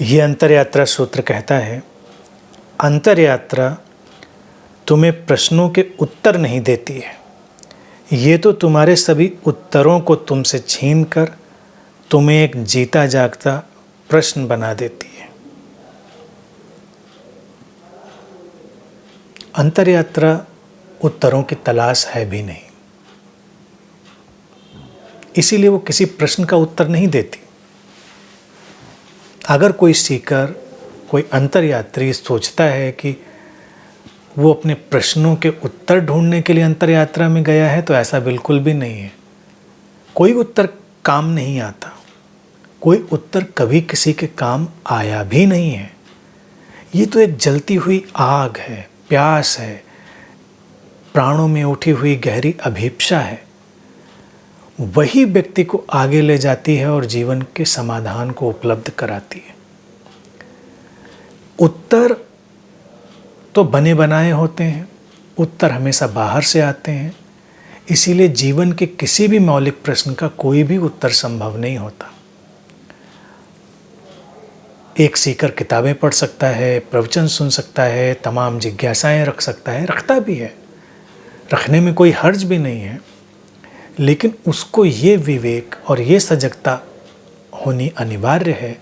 ये अंतरयात्रा सूत्र कहता है, अंतरयात्रा तुम्हें प्रश्नों के उत्तर नहीं देती है, ये तो तुम्हारे सभी उत्तरों को तुमसे छीनकर तुम्हें एक जीता जागता प्रश्न बना देती है। अंतरयात्रा उत्तरों की तलाश है भी नहीं, इसीलिए वो किसी प्रश्न का उत्तर नहीं देती। अगर कोई सीकर, कोई अंतरयात्री सोचता है कि वो अपने प्रश्नों के उत्तर ढूंढने के लिए अंतरयात्रा में गया है, तो ऐसा बिल्कुल भी नहीं है। कोई उत्तर काम नहीं आता, कोई उत्तर कभी किसी के काम आया भी नहीं है। ये तो एक जलती हुई आग है, प्यास है, प्राणों में उठी हुई गहरी अभीप्सा है। वही व्यक्ति को आगे ले जाती है और जीवन के समाधान को उपलब्ध कराती है। उत्तर तो बने बनाए होते हैं, उत्तर हमेशा बाहर से आते हैं। इसीलिए जीवन के किसी भी मौलिक प्रश्न का कोई भी उत्तर संभव नहीं होता। एक सीकर किताबें पढ़ सकता है, प्रवचन सुन सकता है, तमाम जिज्ञासाएं रख सकता है, रखता भी है, रखने में कोई हर्ज भी नहीं है। लेकिन उसको ये विवेक और ये सजगता होनी अनिवार्य है,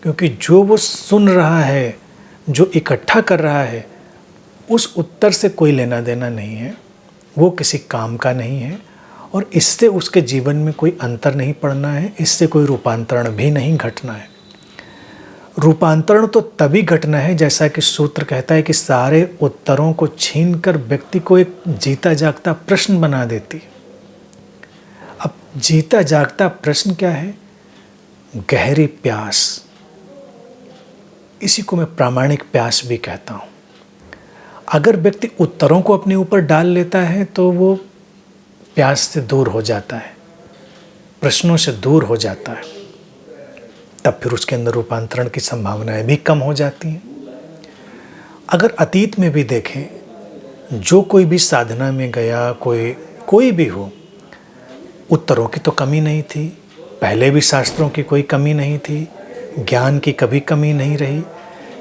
क्योंकि जो वो सुन रहा है, जो इकट्ठा कर रहा है, उस उत्तर से कोई लेना देना नहीं है, वो किसी काम का नहीं है और इससे उसके जीवन में कोई अंतर नहीं पड़ना है, इससे कोई रूपांतरण भी नहीं घटना है। रूपांतरण तो तभी घटना है, जैसा कि सूत्र कहता है कि सारे उत्तरों को छीनकर व्यक्ति को एक जीता जागता प्रश्न बना देती। अब जीता जागता प्रश्न क्या है? गहरी प्यास। इसी को मैं प्रामाणिक प्यास भी कहता हूँ। अगर व्यक्ति उत्तरों को अपने ऊपर डाल लेता है तो वो प्यास से दूर हो जाता है, प्रश्नों से दूर हो जाता है, तब फिर उसके अंदर रूपांतरण की संभावनाएं भी कम हो जाती हैं। अगर अतीत में भी देखें, जो कोई भी साधना में गया, कोई भी हो, उत्तरों की तो कमी नहीं थी, पहले भी शास्त्रों की कोई कमी नहीं थी, ज्ञान की कभी कमी नहीं रही।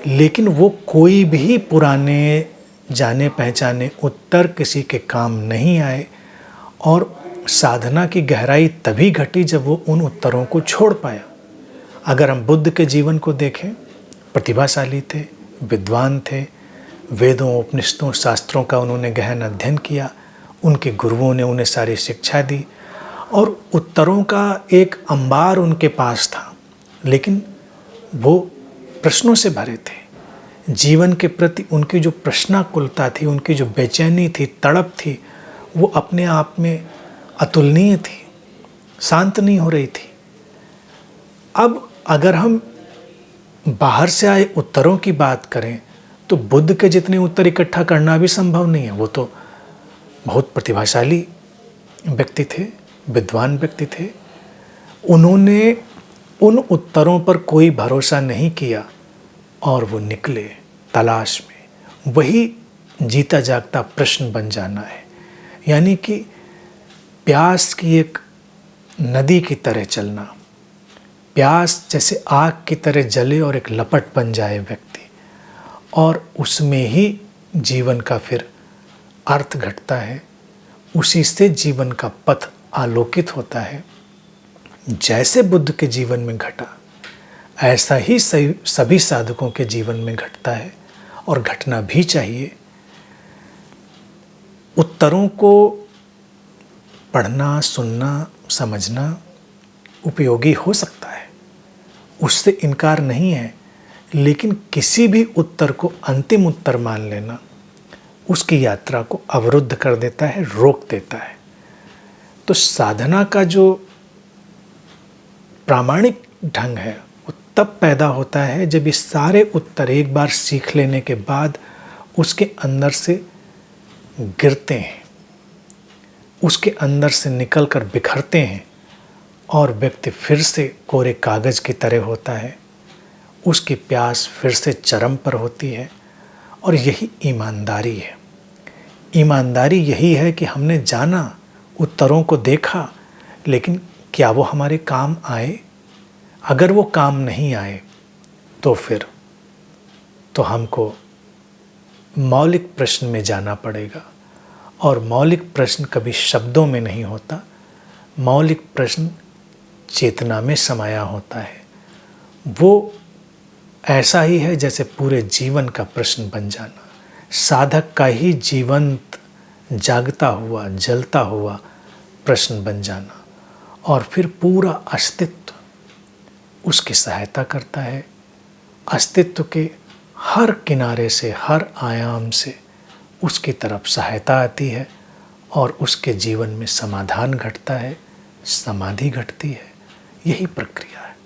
लेकिन वो कोई भी पुराने जाने पहचाने उत्तर किसी के काम नहीं आए और साधना की गहराई तभी घटी जब वो उन उत्तरों को छोड़ पाया। अगर हम बुद्ध के जीवन को देखें, प्रतिभाशाली थे, विद्वान थे, वेदों, उपनिषदों, शास्त्रों का उन्होंने गहन अध्ययन किया, उनके गुरुओं ने उन्हें सारी शिक्षा दी और उत्तरों का एक अंबार उनके पास था, लेकिन वो प्रश्नों से भरे थे। जीवन के प्रति उनकी जो प्रश्नाकुलता थी, उनकी जो बेचैनी थी, तड़प थी, वो अपने आप में अतुलनीय थी, शांत नहीं हो रही थी। अब अगर हम बाहर से आए उत्तरों की बात करें तो बुद्ध के जितने उत्तर इकट्ठा करना भी संभव नहीं है। वो तो बहुत प्रतिभाशाली व्यक्ति थे, विद्वान व्यक्ति थे। उन्होंने उन उत्तरों पर कोई भरोसा नहीं किया और वो निकले तलाश में। वही जीता जागता प्रश्न बन जाना है, यानी कि प्यास की एक नदी की तरह चलना। प्यास जैसे आग की तरह जले और एक लपट बन जाए व्यक्ति, और उसमें ही जीवन का फिर अर्थ घटता है, उसी से जीवन का पथ आलोकित होता है। जैसे बुद्ध के जीवन में घटा, ऐसा ही सभी साधकों के जीवन में घटता है और घटना भी चाहिए। उत्तरों को पढ़ना, सुनना, समझना उपयोगी हो सकता है, उससे इनकार नहीं है, लेकिन किसी भी उत्तर को अंतिम उत्तर मान लेना उसकी यात्रा को अवरुद्ध कर देता है, रोक देता है। तो साधना का जो प्रामाणिक ढंग है वो तब पैदा होता है जब ये सारे उत्तर एक बार सीख लेने के बाद उसके अंदर से गिरते हैं, उसके अंदर से निकल कर बिखरते हैं और व्यक्ति फिर से कोरे कागज़ की तरह होता है। उसकी प्यास फिर से चरम पर होती है और यही ईमानदारी है। ईमानदारी यही है कि हमने जाना, उत्तरों को देखा, लेकिन क्या वो हमारे काम आए? अगर वो काम नहीं आए तो फिर तो हमको मौलिक प्रश्न में जाना पड़ेगा। और मौलिक प्रश्न कभी शब्दों में नहीं होता, मौलिक प्रश्न चेतना में समाया होता है। वो ऐसा ही है जैसे पूरे जीवन का प्रश्न बन जाना, साधक का ही जीवंत जागता हुआ जलता हुआ प्रश्न बन जाना, और फिर पूरा अस्तित्व उसकी सहायता करता है। अस्तित्व के हर किनारे से, हर आयाम से उसकी तरफ सहायता आती है और उसके जीवन में समाधान घटता है, समाधि घटती है। यही प्रक्रिया है।